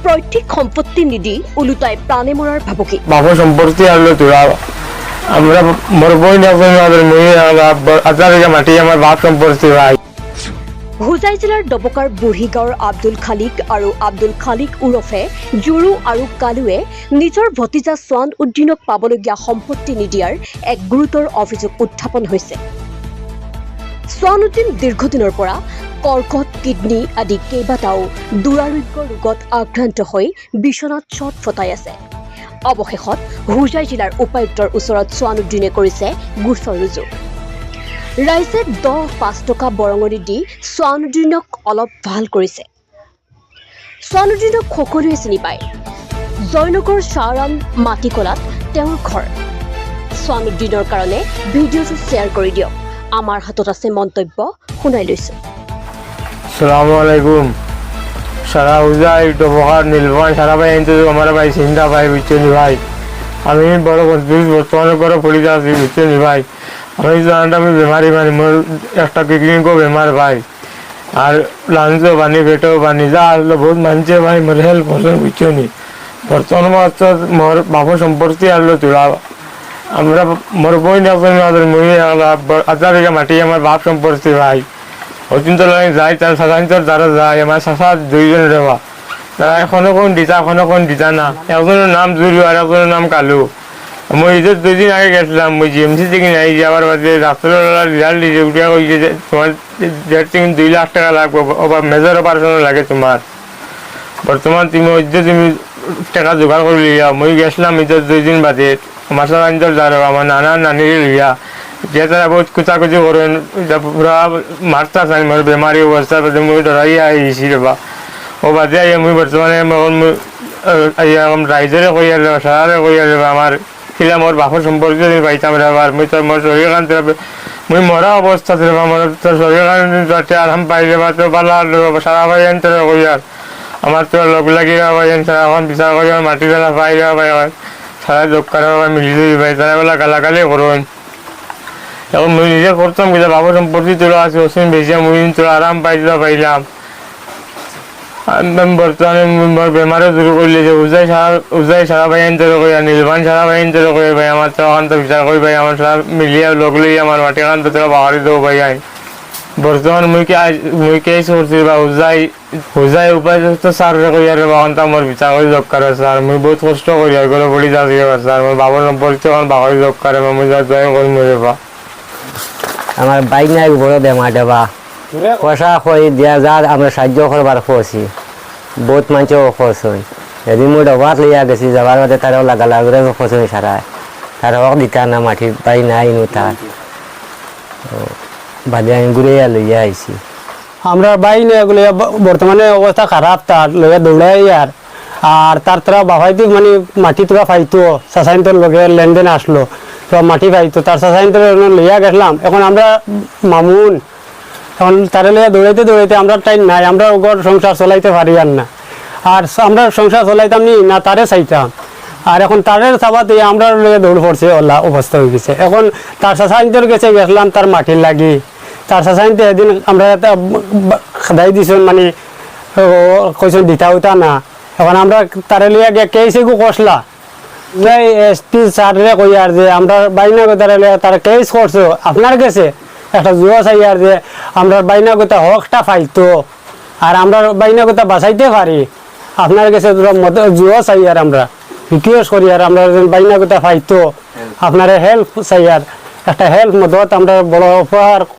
পৈতৃক সম্পত্তি নিদি ওলোটাই প্ৰাণে মৰাৰ ভাবুকি। বাবু সম্পত্তি আনলো তোরা আমরা মোর বই না আজারিকা মাটি আমার বাপ সম্পত্তি ভাই। হোজাই জিলাৰ ডবকাৰ বুঢ়ীগাঁৱৰ আব্দুল খালিক আৰু আব্দুল খালিক ওৰফে জুৰু আৰু কালুৱে নিজৰ ভতিজা সোৱান উদ্দিনক পাবলগীয়া সম্পত্তি নিদিয়াৰ এক গুৰুতৰ অভিযোগ উত্থাপন হৈছে। সোৱান উদ্দিন দীৰ্ঘদিনৰ পৰা কৰ্কট, কিডনী আদি কেইবাটাও দুৰাৰোগ্য ৰোগত আক্ৰান্ত হৈ বিচনাত চট ফটাই আছে। অৱশেষত হোজাই জিলাৰ উপায়ুক্তৰ ওচৰত সোৱান উদ্দিনে কৰিছে গোচৰ ৰুজু। ৰাইজে 10-5 টকা বৰঙণি দি সোৱান উদ্দিনক অলপ ভাল কৰিছে। সোৱান উদ্দিনক সকলোৱে চিনি পায়। জয়নগৰ শ্বাহৰাম মাটিকলাত তেওঁৰ ঘৰ। সোৱান উদ্দিনৰ কাৰণে ভিডিঅ'টো শ্বেয়াৰ কৰি দিয়ক। আমাৰ হাতত আছে মন্তব্য, শুনাই লৈছো। আসসালামু আলাইকুম। সারা উজাই ডবহার নীলবান সারা ভাই এনতে আমার ভাই চিন্তা ভাই বুঝছেনি ভাই। আমি বড় বর্তমানে বড় পড়িতে আছি বুঝছেনি ভাই। আমি জানটা আমি বেমারি মানে মোর একটা কিডনিকও বেমার ভাই। আর লাঞ্চও বানি পেটও বানি যা আসলো বহুত মানছে ভাই মোর হেল্প করছেন বুঝছেনি। বর্তমান মোর বাবু সম্পত্তি আসলো তোরা আমরা মোর বই না মুই আজারিকা মাটি আমার বাপ সম্পত্তি ভাই। অচিন্ত যাই তার সাধারণতর যারা যায় আমার শাসা দুইজন রেবা তারা এখনো কোন দিতা না। একজনের নাম জুরু আর একজনের নাম কালু। মই ঈদের 2 দিন আগে গেছিলাম মই জিএমসি থেকে নাই যাওয়ার বাদে ডাক্তারের রেজাল্ট দিয়েছে উঠিয়া কইছে যে তোমার 2 লাখ টাকা লাগবে মেজর অপারেশন লাগে তোমার। বর্তমান তুমি টাকা জোগাড় করে লিয়া মই গেছিলাম ঈদের 2 দিন বাদে আমার সাধারণতর যারা আমার নানা নানির লিয়া যে তারা বহুত কুচাকুচি করেন পুরা মারতা চাই মোর বেমারি অবস্থা মুই ডরাইয়া আইছি রেবা। ও বাদে আইয়া মুই বর্তমানে রাইজরে কইয়া রেবা সারারে কইয়া রেবা আমার কিলা মোর বাপর সম্পর্কে পাইতাম রেবার মুই তোর মোর শরীর কান মুই মরা অবস্থা রেবা মোর তোর শরীর কান যাতে আরাম পাই রেবা তো বালা সারা ভাই আনতে কইয়ার আমার তো লগ লাগিয়া ভাই সারা এখন বিচার করিয়া মাটি বেলা পাই রেবা ভাই সারা যোগ করা মিলি ভাই তারা বেলা গালাগালি করুন। এখন মুই নিজে করতাম কিন্তু বাবু সম্পত্তি তোলা আছে ওসিন বেশি মুই তোলা আরাম পাইলাম। বর্তমানে বেমারও দূর করলে যে উজাই সারা ভাই আনতে কইয়া নীলবান সারা ভাই আনতে কই ভাই আমার তো এখন তো বিচার করি ভাই আমার সারা মিলিয়া লোক লই আমার মাটি খান তো তোরা বাহারি দেবো ভাই আই। বর্তমান মুই কেস করছি বা উজাই উপায়ুক্ত স্যারে কইয়া রে বাহন তো আমার বিচার করে যোগ করে স্যার মুই বহুত কষ্ট করি এগুলো পড়ি যাচ্ছি স্যার মোর বাবুর সম্পর্কে এখন বাহারি যোগ করে মুই যা জয় করি মরে বা আমার বাইক নাই বড় বেমার দেবা পয়সা খই দিয়া যা আমরা সাহায্য করবার খুঁজছি বহুত মানুষও খোঁজ হই এদিন মই ডবাত লইয়া গেছি যাবার বাদে তারাও লাগালাগরে খোঁজ হই সারা তারা হক দিতা না মাটি বাই নাই নো তার বাদে আমি ঘুরিয়া লইয়া আইছি। আমরা বাই না এগুলো বর্তমানে অবস্থা খারাপ তার লইয়া দৌড়াই আর তার তোরা বাবাই দিক মানে মাটি তোরা পাইতো সাসাইন তোর লগে লেনদেন আসলো তো মাটি পাইতো তার সাসাইন তোর লইয়া গেছিলাম। এখন আমরা মামুন এখন তারা লইয়া দৌড়াইতে আমরা টাইম নাই আমরা ওগর সংসার চলাইতে পারি আর না আর আমরা সংসার চলাইতাম নি না তারে চাইতাম আর এখন তারের চাবাতে আমরা লইয়া দৌড় পড়ছে ওলা অবস্থা হয়ে গেছে। এখন তার সাসাইন তোর গেছে গেছিলাম তার মাটির লাগি তার সাসাইনতে এদিন আমরা খাদাই দিছেন মানে কইছেন দিতা উতা না। এখন আমরা তারে লিয়া গিয়ে কেসে গু কষলা এসপি স্যারে কইয়ার যে আমরা বাইনা গোতারে লিয়া তারা কেস করছো আপনার কাছে একটা জুয়া চাইয়ার যে আমরা বাইনা গোতা হকটা পাইতো আর আমরা বাইনা গোতা বাঁচাইতে পারি আপনার কাছে জুয়া চাইয়ার আমরা রিকোয়েস্ট করি আর আমরা বাইনা গোতা পাইতো আপনার হেল্প চাইয়ার একটা হেল্প মদত আমরা বড় উপহার